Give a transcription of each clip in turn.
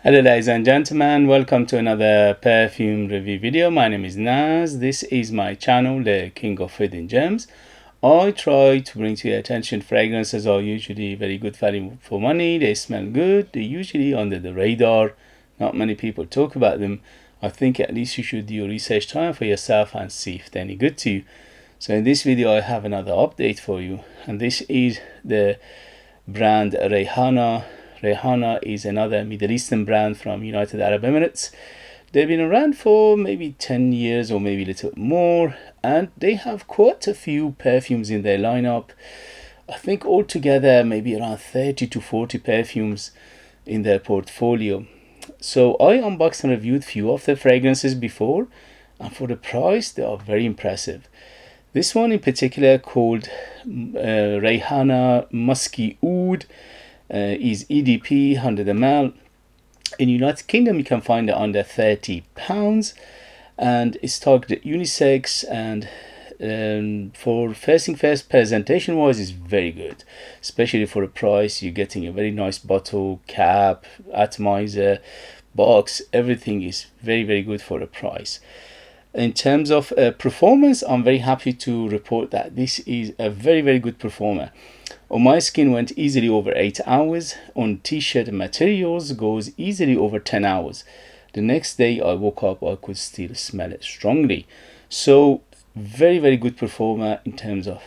Hello ladies and gentlemen, welcome to another perfume review video. My name is Naz. This is my channel, the King of Hidden Gems. I try to bring to your attention fragrances are usually very good value for money. They smell good, they're usually under the radar. Not many people talk about them. I think at least you should do your research time for yourself and see if they're any good to you. So in this video I have another update for you, and this is the brand Rihanah. Rihanah is another Middle Eastern brand from United Arab Emirates. They've been around for maybe 10 years or maybe a little bit more, and they have quite a few perfumes in their lineup. I think altogether maybe around 30 to 40 perfumes in their portfolio. So I unboxed and reviewed few of their fragrances before, and for the price they are very impressive. This one in particular, called Rihanah Musky Oud, is EDP 100ml. In United Kingdom you can find it under £30, and it's targeted unisex, and for first thing first, presentation wise is very good, especially for the price. You're getting a very nice bottle, cap, atomizer, box. Everything is very good for the price. In terms of performance, I'm very happy to report that this is a very good performer. On my skin went easily over 8 hours. On t-shirt materials goes easily over 10 hours. The next day I woke up, I could still smell it strongly. So very good performer in terms of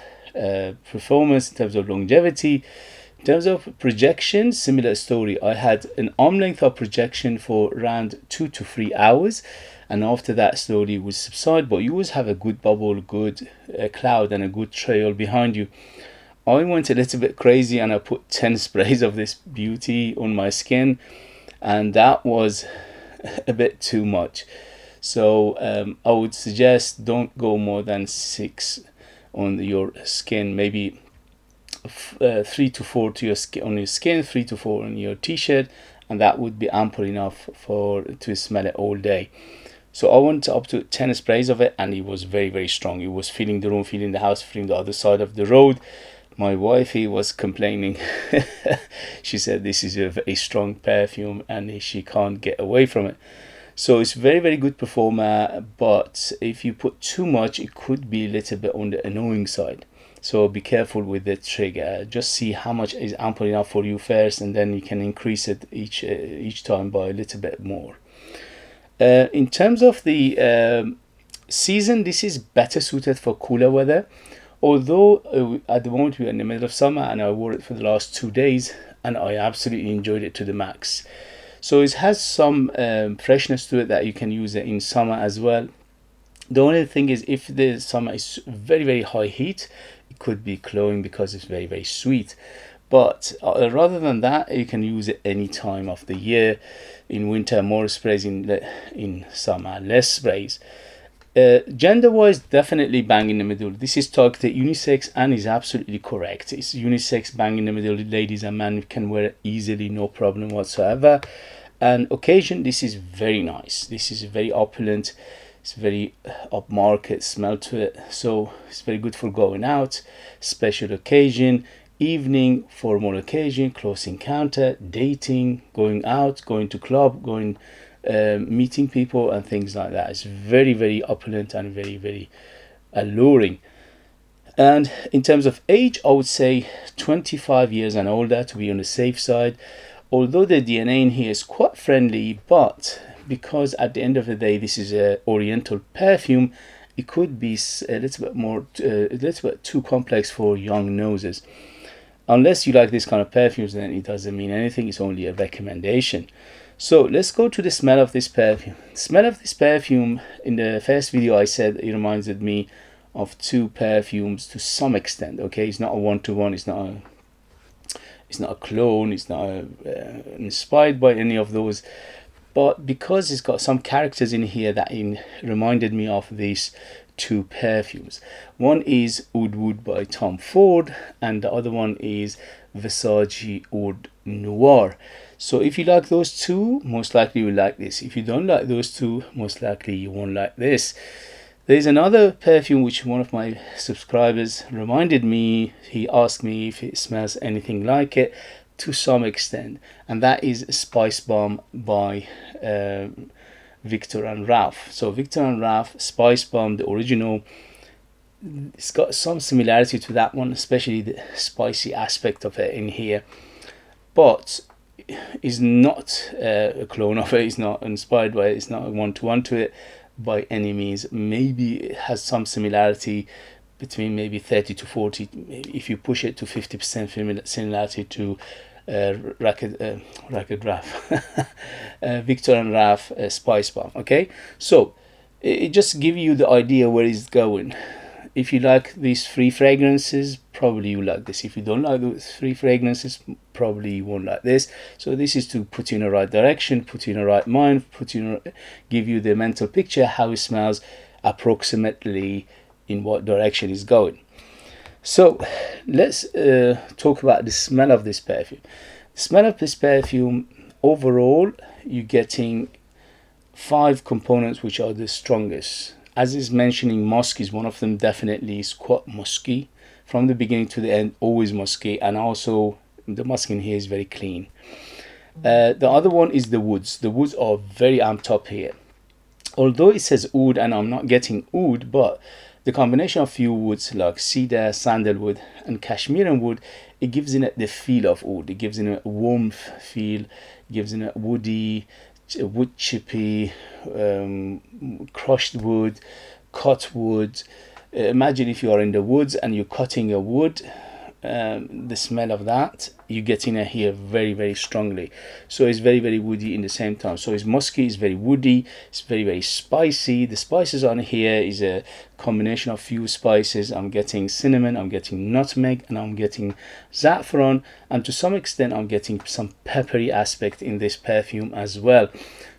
performance, in terms of longevity. In terms of projection, similar story. I had an arm length of projection for around 2 to 3 hours, and after that slowly would subside, but you always have a good bubble, good cloud and a good trail behind you. I went a little bit crazy and I put 10 sprays of this beauty on my skin, and that was a bit too much. So I would suggest don't go more than 6 on your skin, maybe 3 to 4 to your skin, on your skin, 3 to 4 on your t-shirt, and that would be ample enough to smell it all day. So I went up to 10 sprays of it, and it was very strong. It was filling the room, filling the house, filling the other side of the road. My wifey was complaining. She said this is a very strong perfume and she can't get away from it. So it's very good performer, but if you put too much it could be a little bit on the annoying side. So be careful with the trigger. Just see how much is ample enough for you first, and then you can increase it each time by a little bit more. In terms of the season, this is better suited for cooler weather. Although at the moment we're in the middle of summer, and I wore it for the last 2 days and I absolutely enjoyed it to the max. So it has some freshness to it that you can use it in summer as well. The only thing is, if the summer is very high heat, it could be cloying because it's very sweet. But rather than that, you can use it any time of the year. In winter more sprays, in summer less sprays. Gender wise, definitely bang in the middle. This is targeted unisex and is absolutely correct. It's unisex, bang in the middle. Ladies and men can wear it easily, no problem whatsoever. And occasion, this is very nice. This is very opulent. It's very upmarket smell to it, so it's very good for going out, special occasion, evening, formal occasion, close encounter, dating, going out, going to club, going meeting people and things like that. It's very opulent and very alluring. And in terms of age, I would say 25 years and older to be on the safe side. Although the DNA in here is quite friendly, but because at the end of the day this is a oriental perfume, it could be a little bit too complex for young noses. Unless you like this kind of perfumes, then it doesn't mean anything. It's only a recommendation. So let's go to the smell of this perfume. The smell of this perfume, in the first video I said it reminded me of 2 perfumes to some extent. Okay, it's not a one-to-one, it's not a clone, it's not inspired by any of those, but because it's got some characters in here that reminded me of these 2 perfumes. One is Oud by Tom Ford, and the other one is Versace Oud Noir. So if you like those 2, most likely you will like this. If you don't like those 2, most likely you won't like this. There's another perfume which one of my subscribers reminded me. He asked me if it smells anything like it. to some extent, and that is Spice Bomb by Victor and Ralph. So Victor and Ralph Spice Bomb, the original, it's got some similarity to that one, especially the spicy aspect of it in here, but is not a clone of it. It's not inspired by it. It's not a one-to-one to it by any means. Maybe it has some similarity, between maybe 30 to 40, if you push it to 50% similarity to Racket Ralph Victor and Ralph Spice Bomb. Okay, so it just give you the idea where it's going. If you like these three fragrances, probably you like this. If you don't like those three fragrances, probably you won't like this. So this is to put you in the right direction, put you in the right mind, give you the mental picture how it smells, approximately in what direction it's going. So let's talk about the smell of this perfume. The smell of this perfume, overall, you're getting 5 components which are the strongest. As is mentioning, musk is one of them. Definitely is quite musky from the beginning to the end, always musky, and also the musk in here is very clean. The other one is the woods. The woods are very amped up here. Although it says oud and I'm not getting oud, but the combination of few woods like cedar, sandalwood, and Kashmiran wood, it gives in it the feel of oud. It gives in a warmth feel, gives in a woody, wood chippy, crushed wood, cut wood. Imagine if you are in the woods and you're cutting a wood, the smell of that you get in here very, very strongly. So it's very, very woody in the same time. So it's musky, it's very woody, it's very, very spicy. The spices on here is a combination of few spices. I'm getting cinnamon, I'm getting nutmeg, and I'm getting saffron, and to some extent I'm getting some peppery aspect in this perfume as well.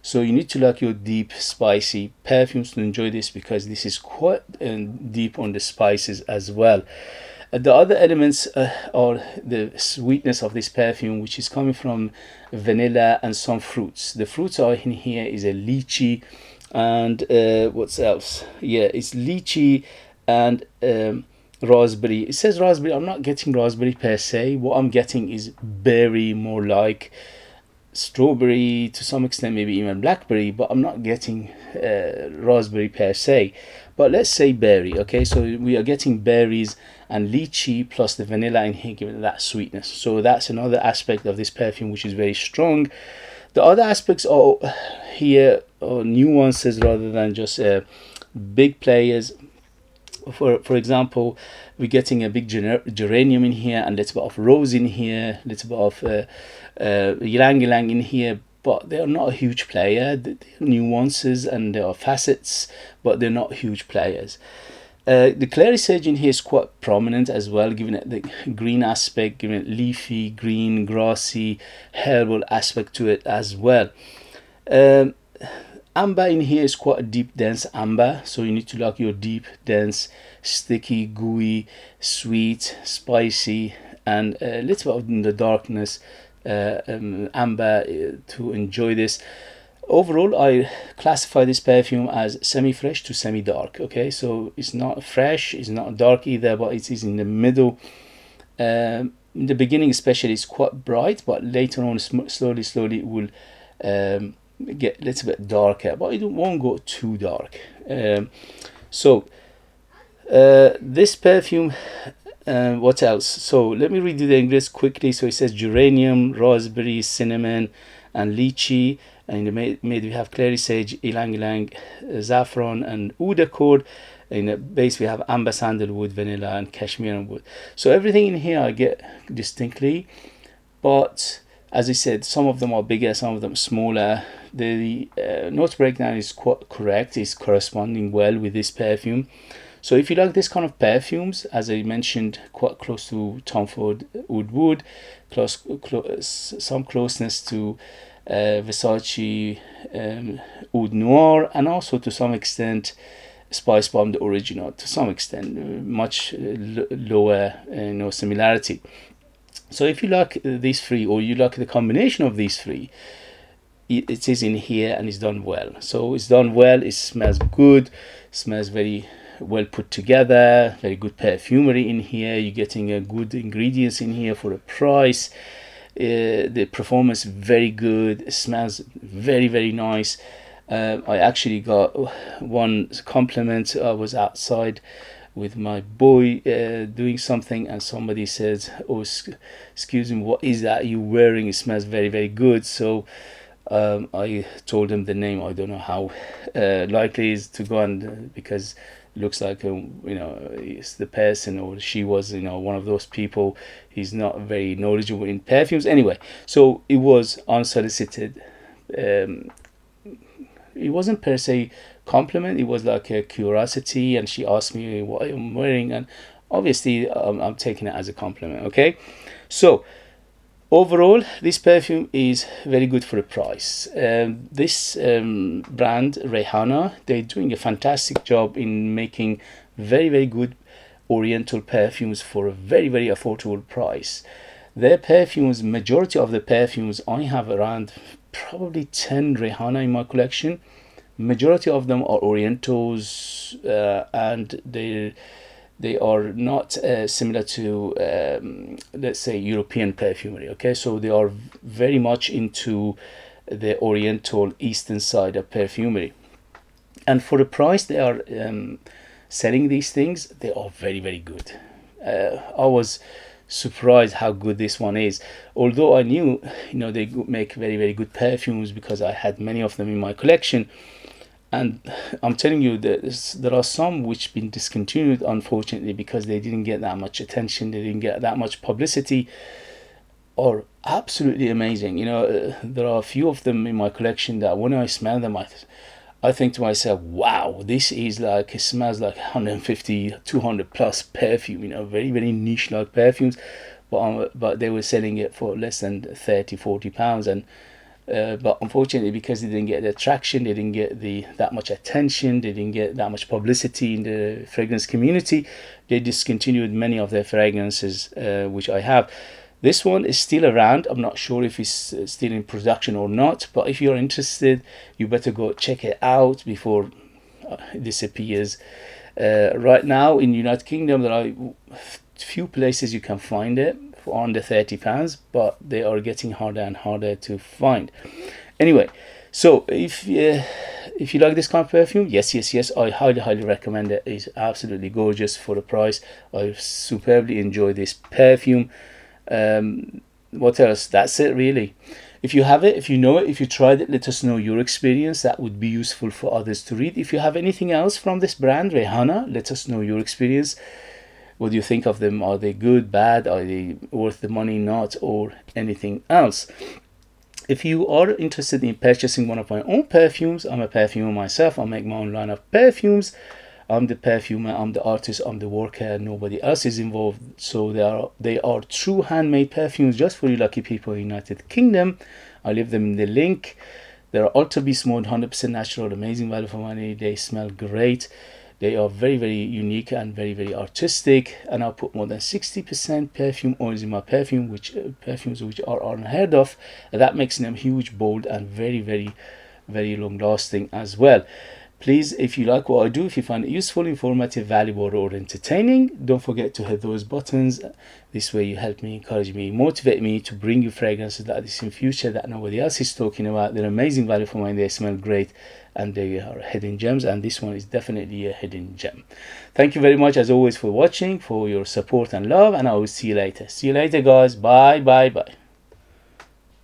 So you need to like your deep spicy perfumes to enjoy this, because this is quite deep on the spices as well. The other elements are the sweetness of this perfume, which is coming from vanilla and some fruits. The fruits are in here is a lychee and what's else? Yeah, it's lychee and raspberry. It says raspberry. I'm not getting raspberry per se. What I'm getting is berry, more like strawberry, to some extent maybe even blackberry, but I'm not getting raspberry per se. But let's say berry. Okay, so we are getting berries and lychee plus the vanilla in here, giving that sweetness. So that's another aspect of this perfume which is very strong. The other aspects are here, or nuances rather than just big players. For example, we're getting a big geranium in here, and a little bit of rose in here, a little bit of ylang ylang in here, but they are not a huge player. They are nuances and there are facets, but they're not huge players. The clary sage in here is quite prominent as well, giving it the green aspect, giving it leafy, green, grassy, herbal aspect to it as well. Amber in here is quite a deep, dense amber, so you need to like your deep, dense, sticky, gooey, sweet, spicy, and a little bit of in the darkness amber to enjoy this. Overall, I classify this perfume as semi-fresh to semi-dark. Okay, so it's not fresh, it's not dark either, but it is in the middle. In the beginning especially, it's quite bright, but later on slowly it will get a little bit darker, but it won't go too dark. This perfume, what else? So let me read you the ingredients quickly. So it says geranium, raspberry, cinnamon, and lychee. And in the made we have clary sage, ylang ylang, saffron, and oud accord. In the base we have amber, sandalwood, vanilla, and Kashmiran wood. So everything in here I get distinctly, but as I said, some of them are bigger, some of them smaller. The note breakdown is quite correct, it's corresponding well with this perfume. So if you like this kind of perfumes, as I mentioned, quite close to Tom Ford Oud Wood, some closeness to Versace Oud Noir, and also to some extent Spice Bomb the original, to some extent much lower similarity. So if you like these three, or you like the combination of these three, it is in here and it's done well. So it's done well, it smells good, smells very well put together, very good perfumery in here. You're getting a good ingredients in here for a price. The performance very good. It smells very nice. I actually got one compliment. I was outside with my boy doing something, and somebody said, "Oh, excuse me, what is that you wearing? It smells very good." So I told him the name. I don't know how likely is to go, and because it looks like it's the person, or she was one of those people. He's not very knowledgeable in perfumes anyway. So it was unsolicited. It wasn't per se compliment. It was like a curiosity, and she asked me what I'm wearing, and obviously I'm taking it as a compliment. Okay, so overall, this perfume is very good for the price. This brand, Rihanah, they're doing a fantastic job in making very good oriental perfumes for a very affordable price. Their perfumes, majority of the perfumes, I have around probably 10 Rihanah in my collection. Majority of them are orientals, and they are not similar to let's say European perfumery. Okay, so they are very much into the oriental eastern side of perfumery, and for the price they are selling these things, they are very good. I was surprised how good this one is, although I knew they make very good perfumes because I had many of them in my collection. And I'm telling you that there are some which been discontinued, unfortunately, because they didn't get that much attention, they didn't get that much publicity. Are absolutely amazing. There are a few of them in my collection that when I smell them, I think to myself, wow, this is like, it smells like 150, 200 plus perfume. Very niche like perfumes, but they were selling it for less than 30-40 pounds. And but unfortunately, because they didn't get the traction, they didn't get that much attention, they didn't get that much publicity in the fragrance community, they discontinued many of their fragrances, which I have. This one is still around. I'm not sure if it's still in production or not, but if you're interested, you better go check it out before it disappears. Right now in United Kingdom, there are few places you can find it for under £30, but they are getting harder and harder to find. Anyway, so if you like this kind of perfume, yes, I highly recommend it. It's absolutely gorgeous for the price. I superbly enjoy this perfume. What else? That's it really. If you have it, if you know it, if you tried it, let us know your experience. That would be useful for others to read. If you have anything else from this brand, Rihanah, let us know your experience. What do you think of them? Are they good, bad? Are they worth the money, not, or anything else? If you are interested in purchasing one of my own perfumes, I'm a perfumer myself. I make my own line of perfumes. I'm the perfumer, I'm the artist, I'm the worker. Nobody else is involved. So they are true handmade perfumes just for you lucky people in the United Kingdom. I leave them in the link. They're Ultra Beast Mode, 100% natural, amazing value for money. They smell great. They are very unique and very artistic, and I'll put more than 60% perfume oils in my perfume, perfumes which are unheard of. And that makes them huge, bold, and very long lasting as well. Please, if you like what I do, if you find it useful, informative, valuable, or entertaining, don't forget to hit those buttons. This way you help me, encourage me, motivate me to bring you fragrances like this in future that nobody else is talking about. They're amazing value for money, they smell great, and they are hidden gems, and this one is definitely a hidden gem. Thank you very much as always for watching, for your support and love, and I will see you later. See you later guys. Bye.